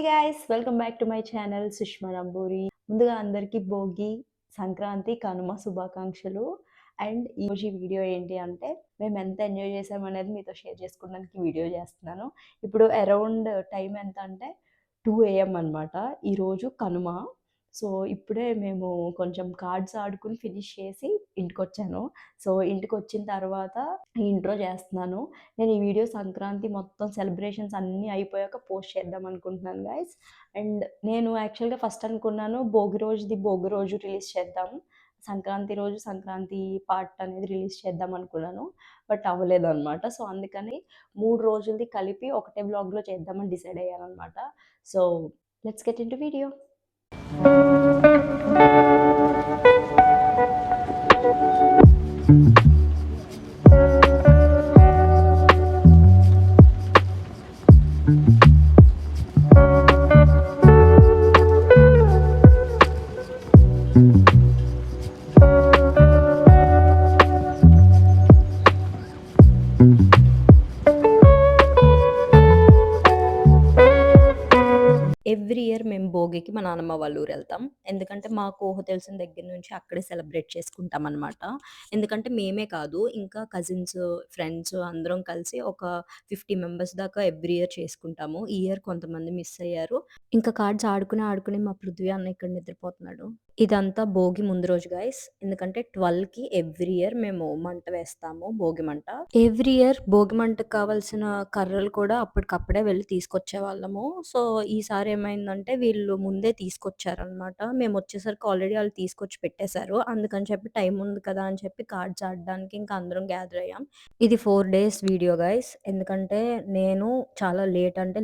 Guys welcome back to my channel Sushma Namburi. ముందుగా అందరికీ భోగి, సంక్రాంతి, కనుమ శుభాకాంక్షలు. అండ్ ఈరోజు వీడియో ఏంటి అంటే మేము ఎంత ఎంజాయ్ చేసామనేది మీతో షేర్ చేసుకోవడానికి వీడియో చేస్తున్నాను. ఇప్పుడు అరౌండ్ టైం ఎంత అంటే 2 AM అనమాట. ఈరోజు కనుమ. సో ఇప్పుడే మేము కొంచెం కార్డ్స్ ఆడుకుని ఫినిష్ చేసి ఇంటికొచ్చాను. సో ఇంటికొచ్చిన తర్వాత ఇంట్రో చేస్తున్నాను. నేను ఈ వీడియో సంక్రాంతి మొత్తం సెలబ్రేషన్స్ అన్నీ అయిపోయాక పోస్ట్ చేద్దాం అనుకుంటున్నాను గైస్. అండ్ నేను యాక్చువల్గా ఫస్ట్ అనుకున్నాను భోగి రోజు రిలీజ్ చేద్దాం, సంక్రాంతి రోజు సంక్రాంతి పార్ట్ అనేది రిలీజ్ చేద్దాం అనుకున్నాను. బట్ అవ్వలేదు అనమాట. సో అందుకని 3 రోజులది కలిపి ఒకటే బ్లాగ్లో చేద్దామని డిసైడ్ అయ్యాను అనమాట. So let's get in to video. Every year మేము భోగికి మా నాన్నమ్మ వాళ్ళ ఊరు వెళ్తాం. ఎందుకంటే మాకు ఊహ తెలిసిన దగ్గర నుంచి అక్కడే సెలబ్రేట్ చేసుకుంటాం అనమాట. ఎందుకంటే మేమే కాదు, ఇంకా కజిన్స్, ఫ్రెండ్స్ అందరం కలిసి ఒక 50 మెంబర్స్ దాకా ఎవ్రీ ఇయర్ చేసుకుంటాము. ఈ ఇయర్ కొంతమంది మిస్ అయ్యారు. ఇంకా కార్డ్స్ ఆడుకుని మా పృథ్వీ అన్న ఇక్కడ నిద్రపోతున్నాడు. ఇదంతా భోగి ముందు రోజు గైస్. ఎందుకంటే 12కి ఎవ్రీ ఇయర్ మేము మంట వేస్తాము, భోగి మంట. ఎవ్రీ ఇయర్ భోగి మంటకు కావాల్సిన కర్రలు కూడా అప్పటికప్పుడే వెళ్ళి తీసుకొచ్చే వాళ్ళము. సో ఈసారి ఏమైందంటే వీళ్ళు ముందే తీసుకొచ్చారనమాట. మేము వచ్చేసరికి ఆల్రెడీ వాళ్ళు తీసుకొచ్చి పెట్టేశారు. అందుకని చెప్పి టైం ఉంది కదా అని చెప్పి కార్డ్స్ ఆడడానికి ఇంకా అందరం గ్యాదర్ అయ్యాం. ఇది 4 days వీడియో గైస్. ఎందుకంటే నేను చాలా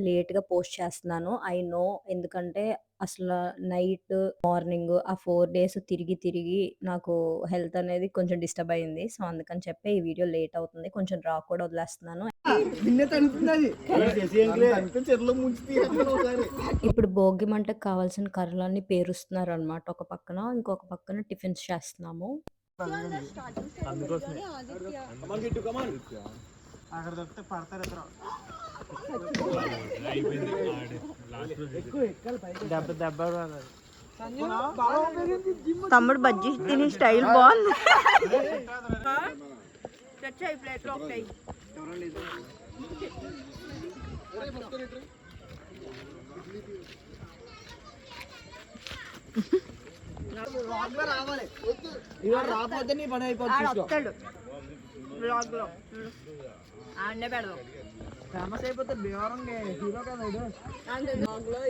లేట్గా పోస్ట్ చేస్తున్నాను. ఐ నో, ఎందుకంటే అసలు నైట్, మార్నింగ్ ఆ 4 days తిరిగి నాకు హెల్త్ అనేది కొంచెం డిస్టర్బ్ అయింది. సో అందుకని చెప్పి ఈ వీడియో లేట్ అవుతుంది. కొంచెం రా కూడా వదిలేస్తున్నాను. ఇప్పుడు భోగి మంటకు కావాల్సిన కర్రలన్నీ పేరుస్తున్నారు అనమాట. ఒక పక్కన, ఇంకొక పక్కన టిఫిన్స్ చేస్తున్నాము. తమ్ముడు బజ్జీ తిని స్టైల్ బాగుంది. రాకపోతే నీ పని అయిపోతుంది. ఫేమస్ అయిపోతే బీవరం హీరో కదా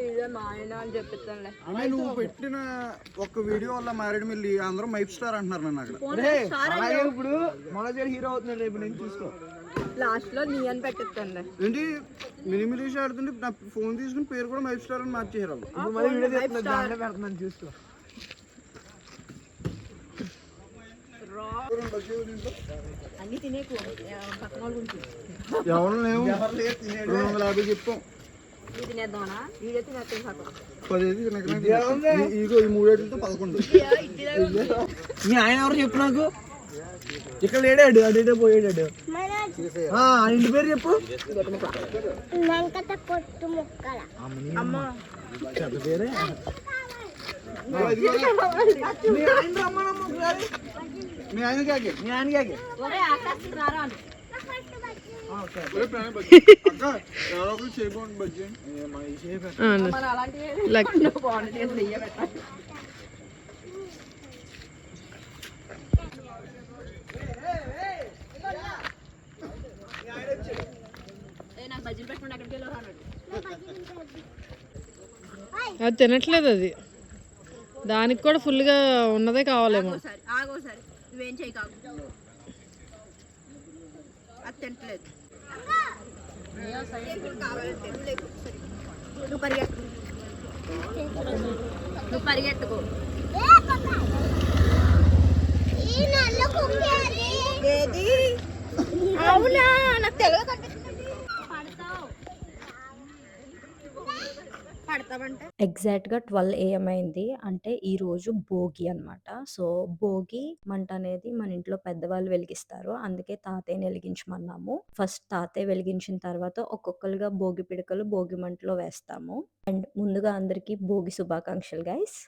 ఇదే మా ఆయన అని చెప్పిస్తానులే. అంటే నువ్వు పెట్టిన ఒక వీడియో వల్ల మ్యారీడ్ మిల్లి అందరూ మైప్ స్టార్ అంటున్నారు నన్ను అక్కడ. ఇప్పుడు మనోజ్ గారు హీరో అవుతున్నాడు రేపు నేను చూసుకో. లాస్ట్ లో నీ అని పెట్టిస్తానులే. ఏంటి మినిమిలీష్ ఆడుతుంటే నా ఫోన్ తీసుకుని పేరు కూడా మైప్ స్టార్ అని మార్చేసారు. ఇప్పుడు మళ్ళీ వీడియో తీస్తున్నాను, దాంట్లో పెడుతున్నాను చూసుకో. అన్ని తినేకు పక్కన వాళ్ళు ఎవరు లేవు, 250 చెప్పాం. తినేద్దామనా? వీడియో తినేస్తాం. 10 ఇదిగో ఈ 3 ఏట్లతో 11. మీ ఆయన ఎవరు చెప్పు నాకు. ఇక్కడ లేడాడు, అడే పోయాడు. ఇంటి పేరు చెప్పు. చెత్త పేరే. మీ ఆయనకి చేయబోండి బజ్జీ. అది తినట్లేదు, అది దానికి కూడా ఫుల్గా ఉన్నదే కావాలేమో. నువ్వేం చేయి కాదు, అది తింటలేదు. నువ్వు పరిగెట్టుకో. ఏది అవునా, నాకు తెలియదు. ఎగ్జాక్ట్‌గా 12 ఏఎం అయింది. అంటే ఈరోజు భోగి అనమాట. సో, భోగి మంట అనేది మన ఇంట్లో పెద్దవాళ్ళు వెలిగిస్తారు. అందుకే తాతయ్యని వెలిగించమన్నాము. ఫస్ట్ తాతయ్య వెలిగించిన తర్వాత ఒక్కొక్కలుగా భోగి పిడకలు భోగి మంటలో వేస్తాము. అండ్ ముందుగా అందరికీ భోగి శుభాకాంక్షలు గైస్.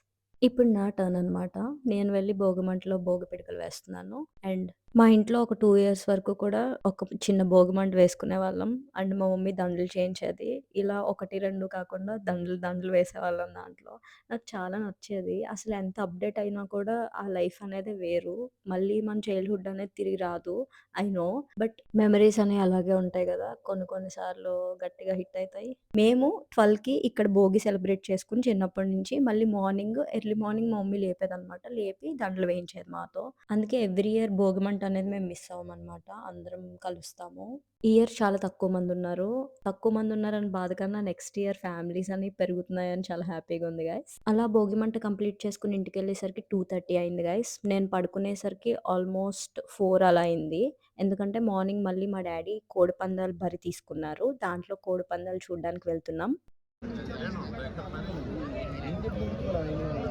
ఇప్పుడు నా టర్న్ అనమాట. నేను వెళ్లి భోగిమంటలో భోగి పిడకలు వేస్తున్నాను. అండ్ మా ఇంట్లో ఒక 2 ఇయర్స్ వరకు కూడా ఒక చిన్న భోగిమంట వేసుకునేవాళ్ళం. అండ్ మా మమ్మీ దండలు చేయించేది. ఇలా 1, 2 కాకుండా దండలు వేసేవాళ్ళం దాంట్లో. నాకు చాలా నచ్చేది. అసలు ఎంత అప్‌డేట్ అయినా కూడా ఆ లైఫ్ అనేది వేరు. మళ్ళీ మన చైల్డ్‌హుడ్ అనేది తిరిగి రాదు. I know. బట్ మెమరీస్ అనేవి అలాగే ఉంటాయి గదా! కొన్ని కొన్ని సార్లు గట్టిగా హిట్ అయితాయి. మేము 12కి ఇక్కడ భోగి సెలబ్రేట్ చేసుకొని చిన్నప్పటి నుంచి మళ్ళీ ఎర్లీ మార్నింగ్ మా మమ్మీ లేపేదనమాట. లేపి దండలు వేయించేది మాతో. అందుకే ఎవ్రీ ఇయర్ భోగిమంట అనేది మేము మిస్ అవ్వమనమాట. అందరం కలుస్తాము. ఈ ఇయర్ చాలా తక్కువ మందున్నారు. తక్కువ మందున్నారని బాధ కన్నా నెక్స్ట్ ఇయర్ ఫ్యామిలీస్ అనేవి పెరుగుతున్నాయని చాలా హ్యాపీగా ఉంది గైస్. అలా భోగిమంట కంప్లీట్ చేసుకొని ఇంటికెళ్ళేసరికి 2:30 అయింది గైస్. నేను పడుకునేసరికి ఆల్మోస్ట్ 4 అలా అయింది. ఎందుకంటే మార్నింగ్ మళ్ళీ మా డ్యాడీ కోడిపందాలు బరి తీసుకున్నారు. దాంట్లో కోడిపందాలు చూడ్డానికి వెళ్తున్నాం.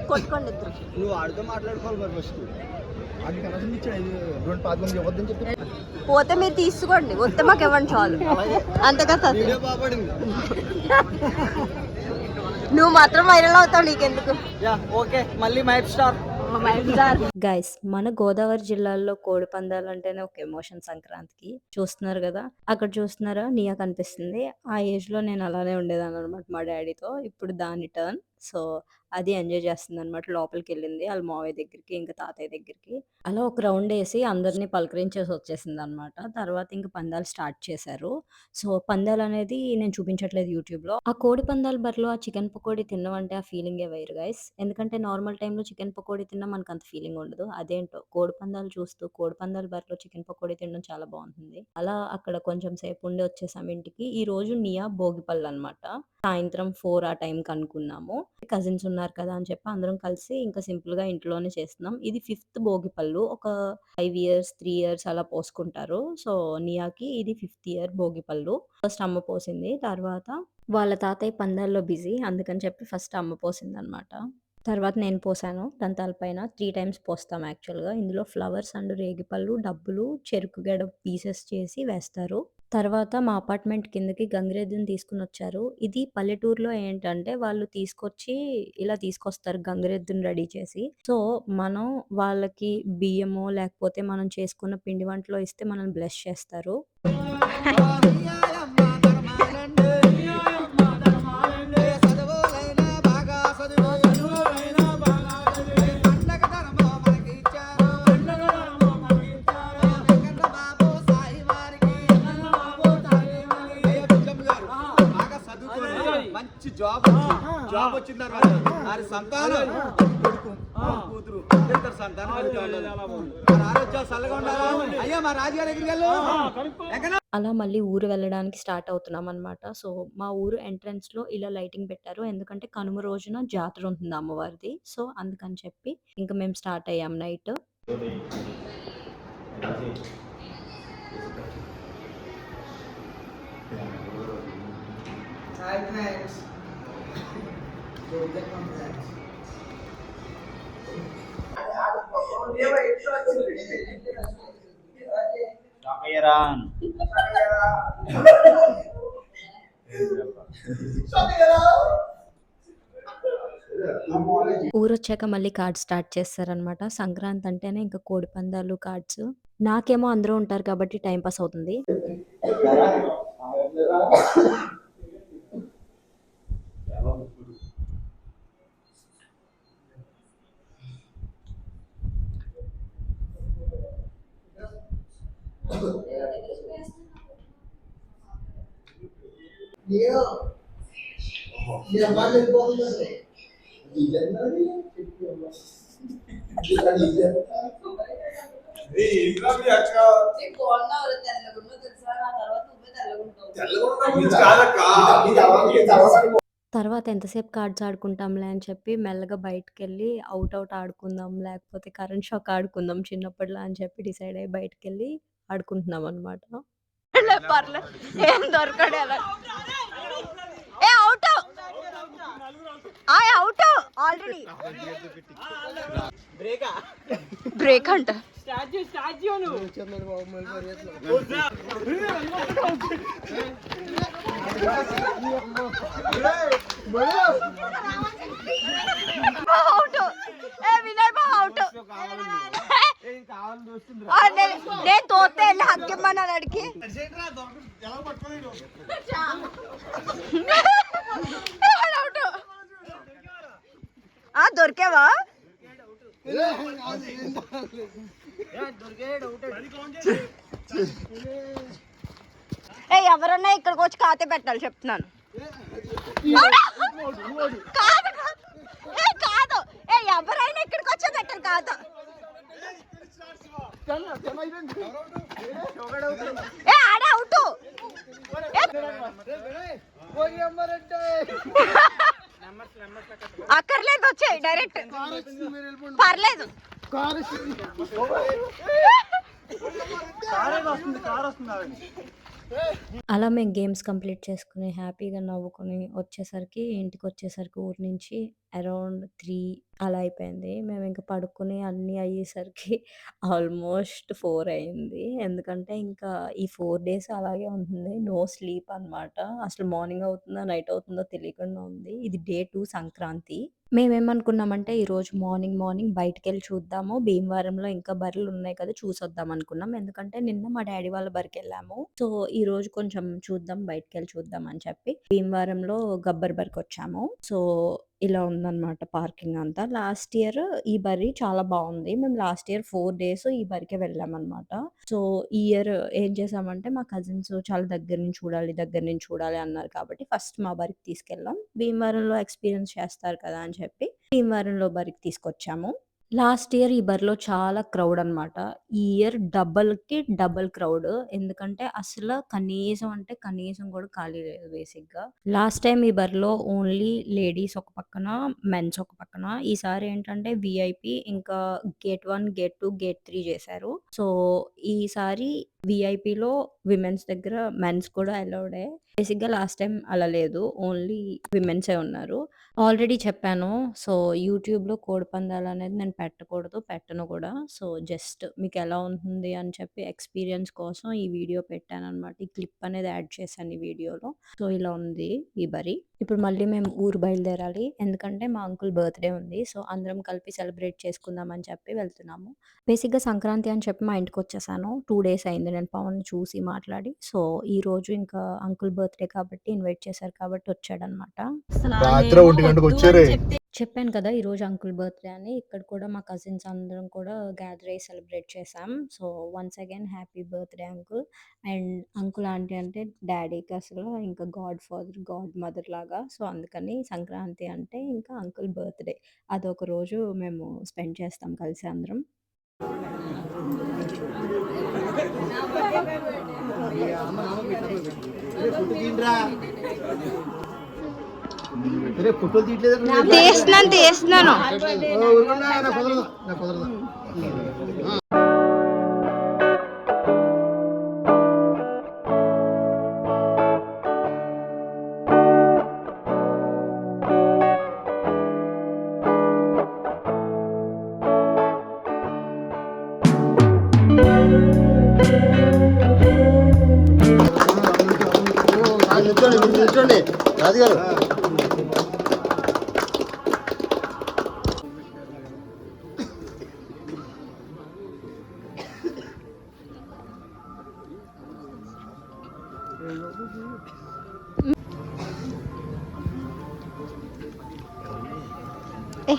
కొట్టుకోండి ఇద్దరు. నువ్వు ఆడితో మాట్లాడుకోవాలి మరి ఫస్ట్. అది కనీసం ఇచ్చాడు 2 మంది ఇవ్వద్దని చెప్పి. పోతే మీరు తీసుకోండి. వస్తే మాకు ఇవ్వండి చాలు. అంతగా వీడియో బాగుపడింది. నువ్వు మాత్రం వైరల్ అవుతావు, నీకెందుకు. యా ఓకే, మళ్ళీ మైప్ స్టార్. గైస్, మన గోదావరి జిల్లాలో కోడి పందాలు అంటేనే ఒక ఎమోషన్ సంక్రాంతికి. చూస్తున్నారు కదా, అక్కడ చూస్తున్నారా నియా కనిపిస్తుంది. ఆ ఏజ్ లో నేను అలానే ఉండేదాన్ని అనమాట మా డాడీతో. ఇప్పుడు దాని టర్న్. సో అది ఎంజాయ్ చేస్తుంది అనమాట. లోపలికి వెళ్ళింది వాళ్ళ మావయ్య దగ్గరికి, ఇంకా తాతయ్య దగ్గరికి. అలా ఒక రౌండ్ వేసి అందరినీ పలకరించేసి వచ్చేసింది అనమాట. తర్వాత ఇంకా పందాలు స్టార్ట్ చేశారు. సో పందాలు అనేది నేను చూపించట్లేదు యూట్యూబ్ లో. ఆ కోడి పందాల బరిలో ఆ చికెన్ పకోడీ తినడం అంటే ఆ ఫీలింగే వేరు గైస్. ఎందుకంటే నార్మల్ టైంలో చికెన్ పకోడీ తిన్నా మనకు అంత ఫీలింగ్ ఉండదు. అదేంటో కోడి పందాలు చూస్తూ కోడి పందాల బరిలో చికెన్ పకోడీ తినడం చాలా బాగుంటుంది. అలా అక్కడ కొంచెం సేపు ఉండి వచ్చేసాం ఇంటికి. ఈ రోజు నియా భోగిపళ్ళు అనమాట. సాయంత్రం 4 ఆ టైంకి అనుకున్నాము. కజిన్స్ ఉన్నారు కదా అని చెప్పి అందరం కలిసి ఇంకా సింపుల్ గా ఇంట్లోనే చేస్తున్నాం. ఇది 5th భోగిపళ్ళు. ఒక 5 ఇయర్స్ 3 ఇయర్స్ అలా పోసుకుంటారు. సో నియాకి ఇది 5th ఇయర్ భోగిపళ్ళు. ఫస్ట్ అమ్మ పోసింది. తర్వాత వాళ్ళ తాతయ్య పందాల్లో బిజీ, అందుకని చెప్పి ఫస్ట్ అమ్మ పోసింది అనమాట. తర్వాత నేను పోసాను. దాని తలపైన 3 టైమ్స్ పోస్తాం యాక్చువల్‌గా. ఇందులో ఫ్లవర్స్ అండ్ రేగిపళ్ళు, డబ్బులు, చెరుకు గడ పీసెస్ చేసి వేస్తారు. తర్వాత మా అపార్ట్మెంట్ కిందకి గంగిరెద్దుని తీసుకొనొచ్చారు. ఇది పల్లెటూరులో ఏంటంటే వాళ్ళు తీసుకొచ్చి ఇలా తీసుకొస్తారు గంగిరెద్దుని రెడీ చేసి. సో మనం వాళ్ళకి బియ్యమో లేకపోతే మనం చేసుకున్న పిండి వంటలో ఇస్తే మనల్ని బ్లెస్ చేస్తారు. మంచి జాబ్ వచ్చిన తర్వాత వారి సంతానం కొడుకు కూతురు ఇద్దరు సంతానం ఆరోగ్యాలు చల్లగా ఉండాలా. అయ్యా మా రాజుగారి దగ్గరికి వెళ్ళు. అలా మళ్ళీ ఊరు వెళ్ళడానికి స్టార్ట్ అవుతున్నాం అనమాట. సో మా ఊరు ఎంట్రన్స్ లో ఇలా లైటింగ్ పెట్టారు. ఎందుకంటే కనుమ రోజున జాతర ఉంటుంది అమ్మవారిది. సో అందుకని చెప్పి ఇంకా మేము స్టార్ట్ అయ్యాం నైట్. Hi friends. ఊరొచ్చాక మళ్ళీ కార్డ్స్ స్టార్ట్ చేస్తారనమాట. సంక్రాంతి అంటేనే ఇంకా కోడి పందాలు, కార్డ్స్. నాకేమో అందరూ ఉంటారు కాబట్టి టైం పాస్ అవుతుంది. తర్వాత ఎంతసేపు కార్డ్స్ ఆడుకుంటాంలే అని చెప్పి మెల్లగా బయటకెళ్ళి అవుట్ ఆడుకుందాం, లేకపోతే కరెంట్ షాక్ ఆడుకుందాం చిన్నప్పటిలా అని చెప్పి డిసైడ్ అయ్యి బయటకెళ్ళి ఆడుకుంటున్నాం అనమాట. పర్లేదు ఏం దొరకడు. ఏ అవుట్ అవుట్ ఆల్రెడీ బ్రేక్ అంట. నేను తోతే వెళ్ళి హక్కిమ్మన్నాను అడిగి దొరికేవా? ఎవరన్నా ఇక్కడికి వచ్చి ఖాతా పెట్టాలి చెప్తున్నాను. కాదు కాదు, ఎవరైనా ఇక్కడికి వచ్చే పెట్టాలి ఖాతా. ఆడే అవుట్. అక్కర్లేదు, వచ్చాయి డైరెక్ట్, పర్లేదు. అలా మేము గేమ్స్ కంప్లీట్ చేసుకుని హ్యాపీగా నవ్వుకొని ఇంటికి వచ్చేసరికి ఊరి నుంచి అరౌండ్ 3 అలా అయిపోయింది. మేము ఇంకా పడుకుని అన్నీ అయ్యేసరికి ఆల్మోస్ట్ 4 అయింది. ఎందుకంటే ఇంకా ఈ 4 డేస్ అలాగే ఉంటుంది. నో స్లీప్ అనమాట. అసలు మార్నింగ్ అవుతుందో నైట్ అవుతుందో తెలియకుండా ఉంది. ఇది డే 2 సంక్రాంతి. మేమేమనుకున్నామంటే ఈరోజు మార్నింగ్ బయటికెళ్ళి చూద్దాము. భీమవరంలో ఇంకా బర్రెలున్నాయి కదా! చూసొద్దాం అనుకున్నాం. ఎందుకంటే నిన్న మా డ్యాడీ వాళ్ళ బర్రెకెళ్ళాము. సో, ఈరోజు కొంచెం చూద్దాం, బయటికెళ్ళి చూద్దాం అని చెప్పి భీమవరంలో గబ్బర్ బర్రెకొచ్చాము. సో, ఇలా ఉందనమాట పార్కింగ్ అంతా. లాస్ట్ ఇయర్ ఈ బర్రె చాలా బావుంది. మేము లాస్ట్ ఇయర్ 4 డేస్ ఈ బర్రెకే వెళ్ళామనమాట. సో, ఈ ఇయర్ ఏం చేసామంటే మా కజిన్స్ చాలా దగ్గర నుంచి చూడాలి అన్నారు కాబట్టి ఫస్ట్ మా బర్రెకి తీసుకెళ్ళాం. భీమవరంలో ఎక్స్‌పీరియన్స్ చేస్తారు కదా అని చెప్పి భీమవరంలో బర్రెకి తీసుకొచ్చాము. లాస్ట్ ఇయర్ ఈ బర్రెలో చాలా క్రౌడ్ అనమాట. ఈ ఇయర్ డబల్‌కి డబల్ క్రౌడ్. ఎందుకంటే కనీసం అంటే కనీసం కూడా ఖాళీ లేదు బేసిక్‌గా. లాస్ట్ టైమ్ ఈ బర్రెలో ఓన్లీ లేడీస్ ఒక పక్కన, మెన్స్ ఒక పక్కన. ఈసారి ఏంటంటే వీఐపీ ఇంకా గేట్ 1, గేట్ 2, గేట్ 3 చేశారు. సో, ఈసారి వీఐపీలో విమెన్స్ దగ్గర మెన్స్ కూడా అలౌడే. బేసిక్‌గా లాస్ట్ టైమ్ అలా లేదు. ఓన్లీ విమెన్సే ఉన్నారు. ఆల్రెడీ చెప్పాను. సో, యూట్యూబ్‌లో కోడిపందాలనేది నేను పెట్టను కూడా. సో, జస్ట్ మీకెలా ఉంటుంది అని చెప్పి ఎక్స్‌పీరియన్స్ కోసం ఈ వీడియో పెట్టాననమాట. ఈ క్లిప్ అనేది యాడ్ చేశాను ఈ వీడియోలో. సో, ఇలా ఉంది ఈ బర్రె. ఇప్పుడు మళ్ళీ మేము ఊరు బయలుదేరాలి. ఎందుకంటే మా అంకుల్ బర్త్‌డే ఉంది. సో, అందరం కలిపి సెలబ్రేట్ చేసుకుందాం అని చెప్పి వెళ్తున్నాము. బేసిక్‌గా సంక్రాంతి అని చెప్పి మా ఇంటికొచ్చేసాను. 2 డేస్ అయింది నేను పవన్‌ని చూసి మాట్లాడి. సో, ఈరోజు ఇంకా అంకుల్ బర్త్‌డే కాబట్టి ఇన్వైట్ చేశారు కాబట్టి వచ్చాడనమాట. రాత్రి 1 గంటకు వచ్చారే. చెప్పాను కదా! ఈరోజు అంకుల్ బర్త్‌డే అని. ఇక్కడ కూడా మా కజిన్స్ అందరం కూడా గ్యాదర్ అయ్యి సెలబ్రేట్ చేశాం. So, once again happy birthday uncle. And uncle, aunty అంటే డ్యాడీకి అసలు ఇంకా గాడ్ ఫాదర్, గాడ్ మదర్ లాగా. సో, అందుకని సంక్రాంతి అంటే ఇంకా అంకుల్ బర్త్‌డే. అదొక రోజు మేము స్పెండ్ చేస్తాం కలిసి అందరం. తీస్తున్నాను. కూర్చోండి రాజుగారు.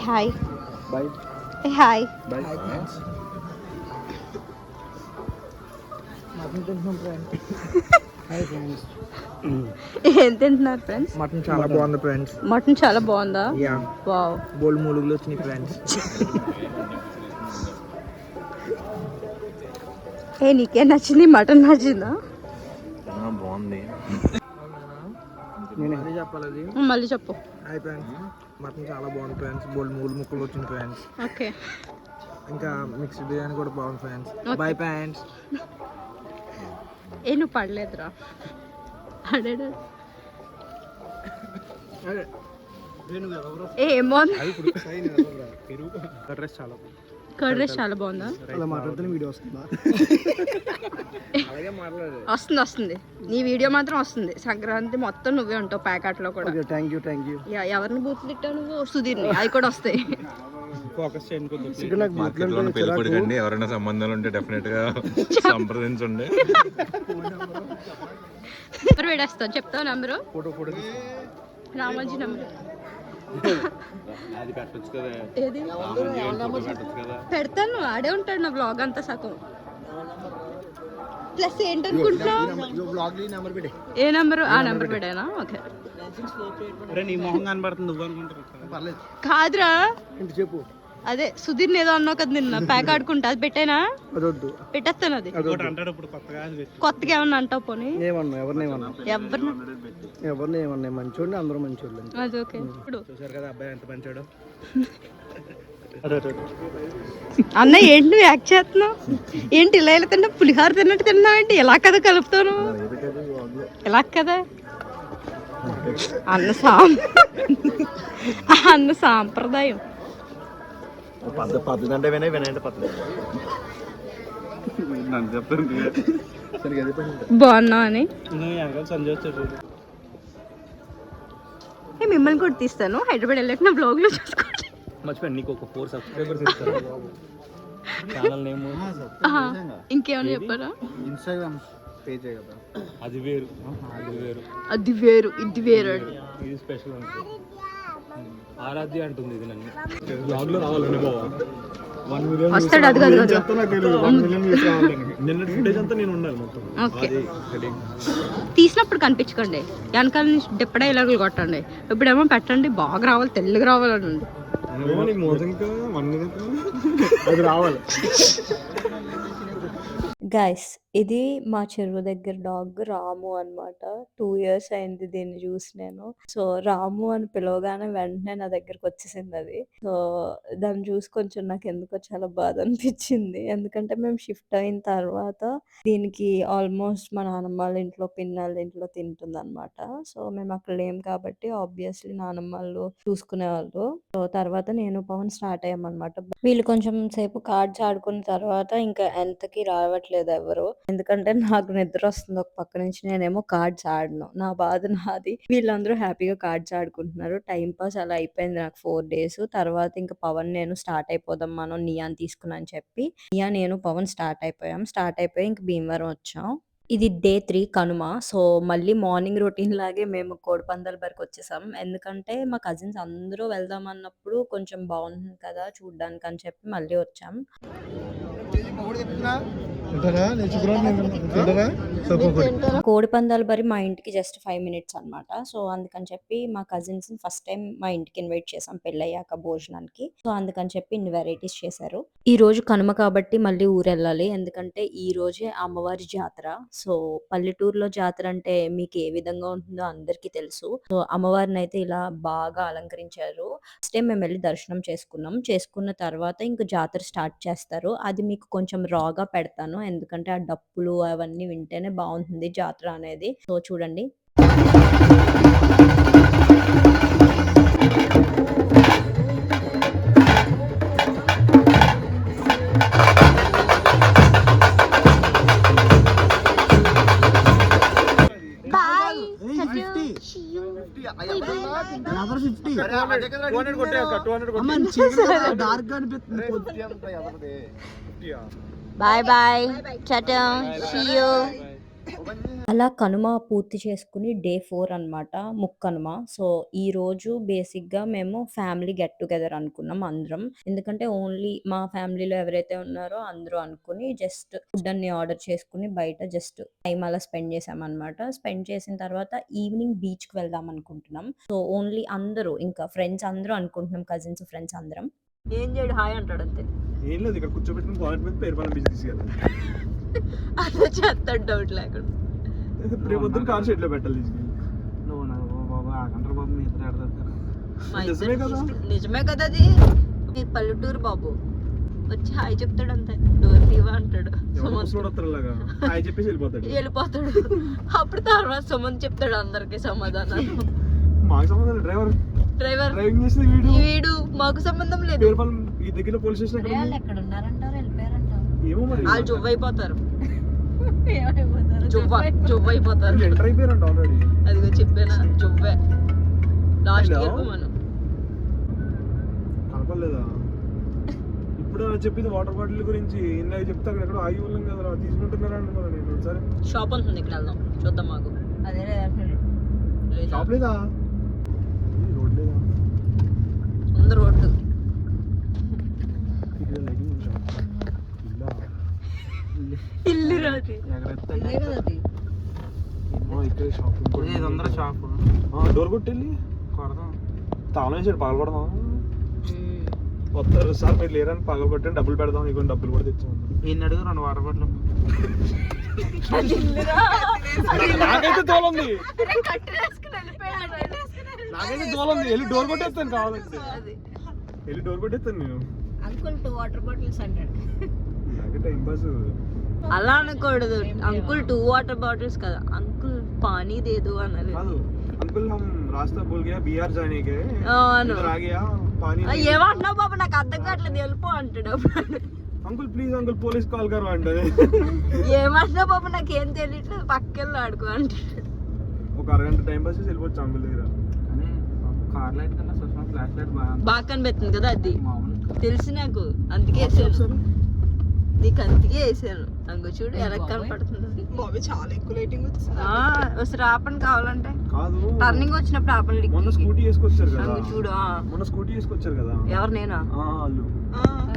హాయ్. బాయ్. హాయ్. బాయ్. ఏం తింటున్నారు ఫ్రెండ్స్? మటన్ చాలా బాగుంది ఫ్రెండ్స్. మటన్ చాలా బాగుందా? యా. వావ్. బోల్ మూలుగులు వచ్చినాయి ఫ్రెండ్స్. నీకే నచ్చింది? మటన్ నచ్చిందా? బాగుంది. మళ్ళీ చెప్పు. హాయ్ ఫ్రెండ్స్, మటన్ చాలా బాగుంది ఫ్రెండ్స్. బోల్ మూలు ముక్కలు వచ్చింది ఫ్రెండ్స్. ఓకే. ఇంకా మిక్స్డ్ బిర్యానీ కూడా బాగుంది ఫ్రెండ్స్. Bye friends. నువ్వు పడలేదురా. అడే ఏమో డ్రెస్ చాలా కర్డ్ రైస్ చాలా బాగుందా? అలా మాట్లాడితే వీడియో వస్తుందా? అలాగే మాట్లాడు. వస్తుంది నీ వీడియో మాత్రం వస్తుంది. సంక్రాంతి మొత్తం నువ్వే ఉంటావు ప్యాకెట్లో కూడా. Thank you. ఎవరిని బూతులు తిట్టావు నువ్వు? సుధీర్ని. అవి కూడా వస్తాయి. ఫోకస్ చేయండి. ఎవరైనా సంబంధాలు ఉంటే డెఫినెట్ గా సంప్రదించండి. నెంబర్ పెడేస్తాను, చెప్తావు నెంబరు? ఫోటో రామాజీ నెంబర్ అది పెట్టొచ్చు కదా, ఏది పెట్టొచ్చు కదా. పెడతాను, ఆడే ఉంటాడు నా బ్లాగ్ అంతా సగం. ప్లస్ ఏంటనుకుంటున్నావు? ఏ నెంబరు? ఆ నెంబర్ పెట్టానా? ఓకే. నీ మొహం కనబడుతుంది నువ్వు అనుకుంటారు. కాదురా, చెప్పు. అదే సుధీర్ని ఏదో అన్నావు కదా నిన్న, ప్యాక్ ఆడుకుంటా. అది పెట్టానా? పెట్టేస్తాను. అది కొత్తగా ఏమన్నా అంటావు? పోనీ ఏమన్నా ఎవరినేమన్నా మంచోడిని అందరూ మంచోళ్ళు. అది ఓకే. ఇప్పుడు చూసారు కదా అబ్బాయి ఎంత మంచోడు. అన్న ఏంటి నువ్వు యాక్ట్ చేస్తున్నావు? ఏంటి ఇలా ఇలా తిన్నా? పులిహార తిన్నట్టు తిన్నావు ఏంటి? ఎలా కదా కలుపుతాను? ఎలా కదా అన్న సాంప్రదాయం. పద్ధతి అంటే వినండి పద్ధతి. బాగున్నావు అని మిమ్మల్ని కూడా తీస్తాను. హైదరాబాద్ వెళ్ళాక నా బ్లాగ్ లో చూసుకోండి. మర్చిపోయాను, నీకు ఒక 4 సబ్స్క్రైబర్స్ ఇస్తారు. ఛానల్ నేమ్ ఇంకేమైనా చెప్పారా? ఇన్స్టాగ్రామ్ పేజ్ కదా. అది వేరు ఇది వేరు. ఇది స్పెషల్ ఆరాధ్య అంటుంది. ఇది నన్ను బ్లాగ్ లో రావాలని బావా 1 మిలియన్ వస్తాడు. అది కాదు నిన్న ఫుటేజ్ అంతా నేను ఉండాలి మొత్తం. ఓకే, తీసినప్పుడు కనిపించకండి, వెనకాల నుంచి డిప్పడా ఇలాగలు కొట్టండి. ఇప్పుడేమో పెట్టండి, బాగా రావాలి, తెల్లగా రావాలని ఉంది. అది రావాలి. గైస్, ఇది మా చెరువు దగ్గర డాగ్ రాము అన్నమాట. 2 ఇయర్స్ అయింది దీన్ని చూసి నేను. సో రాము అని పిలవగానే వెంటనే నా దగ్గరకు వచ్చేసింది అది. సో దాన్ని చూసి కొంచెం నాకు ఎందుకో చాలా బాధ అనిపించింది. ఎందుకంటే మేము షిఫ్ట్ అయిన తర్వాత దీనికి ఆల్మోస్ట్ మా నాన్నమ్మ వాళ్ళ ఇంట్లో, పిన్నళ్ళ ఇంట్లో తింటుంది అనమాట. సో మేము అక్కడ లేం కాబట్టి ఆబ్వియస్లీ నాన్నమ్మ వాళ్ళు చూసుకునేవాళ్ళు. సో తర్వాత నేను పవన్ స్టార్ట్ అయ్యామన్నమాట. వీళ్ళు కొంచెం సేపు కార్డ్స్ ఆడుకున్న తర్వాత ఇంకా ఎంతకి రావట్లేదు ఎవరు. ఎందుకంటే నాకు నిద్ర వస్తుంది ఒక పక్క నుంచి, నేనేమో కార్డ్స్ ఆడను. నా బాధ నాది. వీళ్ళందరూ హ్యాపీగా కార్డ్స్ ఆడుకుంటున్నారు. టైం పాస్ అలా అయిపోయింది నాకు 4 డేస్. తర్వాత ఇంకా పవన్ నేను స్టార్ట్ అయిపోదాం మనం నియాని తీసుకున్నా అని చెప్పి నియా నేను పవన్ స్టార్ట్ అయిపోయి ఇంక భీమవరం వచ్చాం. ఇది డే 3 కనుమ. సో మళ్ళీ మార్నింగ్ రొటీన్ లాగే మేము కోడిపందాల వరకు వచ్చేసాం. ఎందుకంటే మా కజిన్స్ అందరూ వెళ్దాం అన్నప్పుడు కొంచెం బాగుంటుంది కదా చూడ్డానికి అని చెప్పి మళ్ళీ వచ్చాం. కోడిపందాల బరి మా ఇంటికి జస్ట్ 5 మినిట్స్ అనమాట. సో అందుకని చెప్పి మా కజిన్స్ ఫస్ట్ టైం మా ఇంటికి ఇన్వైట్ చేసాం పెళ్ళయ్యాక భోజనానికి. సో అందుకని చెప్పి ఇన్ని వెరైటీస్ చేశారు. ఈ రోజు కనుమ కాబట్టి మళ్ళీ ఊరు వెళ్ళాలి. ఎందుకంటే ఈ రోజే అమ్మవారి జాతర. సో పల్లెటూరులో జాతర అంటే మీకు ఏ విధంగా ఉంటుందో అందరికీ తెలుసు. సో అమ్మవారిని అయితే ఇలా బాగా అలంకరించారు. ఫస్ట్ టైం మేము వెళ్ళి దర్శనం చేసుకున్న తర్వాత ఇంకా జాతర స్టార్ట్ చేస్తారు. అది మీకు కొంచెం రాగా పెడతాను, ఎందుకంటే ఆ డప్పులు అవన్నీ వింటేనే బాగుంటుంది జాతర అనేది. సో చూడండి. Bye bye, tata, see you. అలా కనుమ పూర్తి చేసుకుని డే 4 అన్నమాట, ముక్కనుమ. సో ఈ రోజు బేసిక్ గా మేము ఫ్యామిలీ గెట్ టుగెదర్ అనుకున్నాం అందరం. ఎందుకంటే ఓన్లీ మా ఫ్యామిలీలో ఎవరైతే ఉన్నారో అందరూ అనుకుని జస్ట్ ఫుడ్ అన్ని ఆర్డర్ చేసుకుని బయట జస్ట్ టైం అలా స్పెండ్ చేసామన్నమాట. స్పెండ్ చేసిన తర్వాత ఈవినింగ్ బీచ్ కి వెళ్దాం అనుకుంటున్నాం. సో ఓన్లీ అందరూ ఇంకా ఫ్రెండ్స్ అందరూ అనుకుంటున్నాం, కజిన్స్ ఫ్రెండ్స్ అందరం. ఏం చేయడు, హాయ్ అంటాడు అంతే. ఏం లేదు, ఇక్కడ కూర్చోబెట్టుకుని పాయింట్ మీద పేరుపాలెం బీచ్ తీసుకెళ్ళాలి. అదే చేస్తాడు డౌట్ లేకుండా. రేపు పొద్దున్న కార్ షెడ్ లో పెట్టాలి తీసుకెళ్ళి. నువ్వు బాబా ఆకంటారు బాబు, మీ ఇద్దరు ఆడతారు. నిజమే కదా అది. ఈ పల్లెటూరు బాబు వచ్చి హాయ్ చెప్తాడు అంతే, డోర్ తీవా అంటాడు. చెప్పేసి వెళ్ళిపోతాడు. అప్పుడు తర్వాత సుమన్ చెప్తాడు అందరికి సమాధానం. మాకు సంబంధం లేదు. డ్రైవర్ డ్రైవింగ్ చేసిన వీడు వీడు మాకు సంబంధం లేదు. పేరుపాలెం ఈ దగ్గర పోలీస్ స్టేషన్ ఎక్కడ ఉంది? ఎక్కడ ఉన్నారంటారు వెళ్ళిపోయారంటారు. ఏమో మరి వాళ్ళు జువ్వ అయిపోతారు. జువ్వ అయిపోతారు. ఎంటర్ అయిపోయారంట ఆల్రెడీ. అదిగో చెప్పానా జువ్వే లాస్ట్ Hello? ఇయర్ మనం కనపడలేదా? ఇప్పుడు చెప్పింది వాటర్ బాటిల్ గురించి. ఇందాక చెప్తే అక్కడ ఎక్కడో ఆగి ఉన్నాం కదా, తీసుకుంటున్నారా అండి మరి. నేను సరే షాప్ ఉంటుంది, ఇక్కడ వెళ్దాం చూద్దాం. మాకు అదే లేదా షాప్ లేదా? రోడ్ లేదా? ఉంది రోడ్డు. ఇక్కడ లైటింగ్ ఉంది షాప్. ఇల్లా? ఇల్లు రాదు. ఇదే కదా అది. ఇక్కడ షాప్. ఇదందరూ షాప్ డోర్ కొట్టెళ్ళి కొడదాం. తాళం వేసాడు, పగల పడదాం. వస్తారు సార్ మీరు లేరని పగల కొట్టండి, డబ్బులు పెడదాం. నీకు డబ్బులు కూడా తెచ్చాము. ఈయన అడుగు 2 వాటర్ బాటిల్. నాకైతే తోలుంది, నాకైతే తోలుంది. వెళ్ళి డోర్ కొట్టేస్తాను కావాలంటే. వెళ్ళి డోర్ కొట్టేస్తాను నేను. అంకుల్ 2 వాటర్ బాటిల్స్ అంటాడు. నాకే టైం పాస్. అలా అనకూడదు. అంకుల్ 2 వాటర్ బాటిల్స్ కదా, అంకుల్ పానీ దేదు అనాలి. కాదు అంకుల్ हम रास्ता भूल गया बिहार जाने के అవును. इधर आ गया पानी ఏమంటున్నావు బాబు, నాకు అర్థం కావట్లేదు. వెళ్ళిపో అంటాడు. Uncle please uncle police call करो अंटे ఏమంటున్నావు బాబు, నాకేం తెలియట్లేదు, పక్కకెళ్ళి ఆడుకో అంటాడు. ఒక అరగంట టైం పాస్ చేసి వెళ్ళిపోవచ్చు అంకుల్ దగ్గర. కానీ కార్ లైట్ కన్నా సుష్మా ఫ్లాష్ లైట్ బాగా కనిపెడుతుంది కదా అది, మామూలు. తెలుసు నాకు. అందుకే వేసాను, నీకు అందుకే వేసాను. అంగు చూడు ఎలా కనపడుతుంది. బాబు చాలా ఎక్కువ లైటింగ్ వచ్చింది. ఒకసారి ఆపండి కావాలంటే. కాదు టర్నింగ్ వచ్చినప్పుడు ఆపండి. మొన్న స్కూటీ వేసుకొచ్చారు కదా, అంగు చూడు. మొన్న స్కూటీ వేసుకొచ్చారు కదా. ఎవరు, నేనా? వాళ్ళు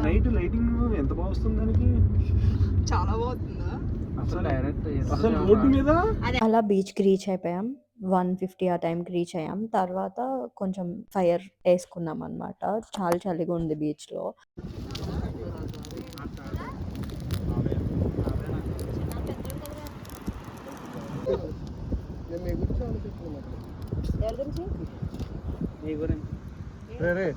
నైట్ లైటింగ్ ఎంత బాగా వస్తుంది దానికి. చాలా బాగుంటుందా? అసలు డైరెక్ట్ అసలు రోడ్డు మీద అలా బీచ్కి రీచ్ అయిపోయాం. 1:50 ఆ టైంకి రీచ్ అయ్యాం. తర్వాత కొంచెం ఫైర్ వేసుకున్నాం అనమాట. చాలా చలిగా ఉంది బీచ్లో. రే రే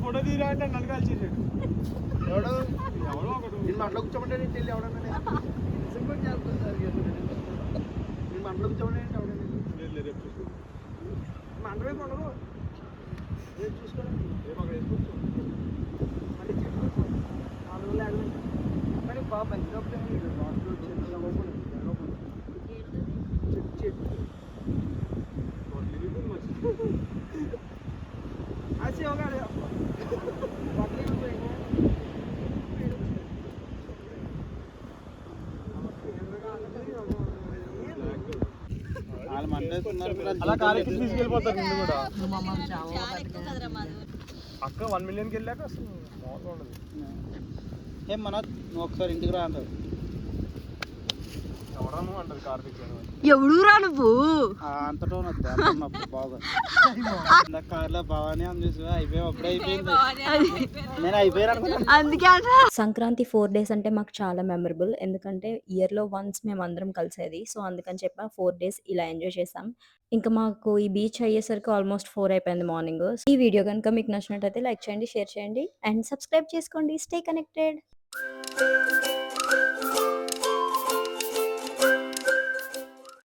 ఫోటో తీరా అంటే నన్ను కాల్చేసాడు. ఎవడో ఒకడు మంటలో కూర్చోమంటే నేను వెళ్ళి ఎవడన్నా నేను మంటలో కూర్చోమంటే ఎవడన్నా మంటవే ఉండదు. రేపు చూసుకోండి, రేపు అక్కడ వేసుకోవచ్చు. మళ్ళీ చెట్టు 4 రోజులు ఆగలేదు. కానీ బాగా మంచిగా చెట్టు అసే ఒక అలా కాలేజీ తీసుకెళ్ళిపోతారు నిన్ను కూడా. అక్క 1 మిలియన్కి వెళ్ళాక అసలు మామూలుగా ఉండదు. ఏం మనోజ్ నువ్వు ఒకసారి ఇంటికి రా అంటారు. ఎవడను అంటది కార్తీక్. ఎవడురా నువ్వు? అంతటో బాగా కార్లో భవానీ అని చూసి అయిపోయి అప్పుడే అయిపోయింది. నేను అయిపోయాను అనుకున్నాను. అందుకే అంట. సంక్రాంతి 4 డేస్ అంటే మాకు చాలా మెమరబుల్. ఎందుకంటే ఇయర్లో వన్స్ మేము అందరం కలిసేది. సో అందుకని చెప్పి 4 డేస్ ఇలా ఎంజాయ్ చేసాం. ఇంకా మాకు ఈ బీచ్ అయ్యేసరికి ఆల్మోస్ట్ 4 అయిపోయింది మార్నింగ్. ఈ వీడియో కనుక మీకు నచ్చినట్టయితే లైక్ చేయండి, షేర్ చేయండి అండ్ సబ్స్క్రైబ్ చేసుకోండి. Stay connected.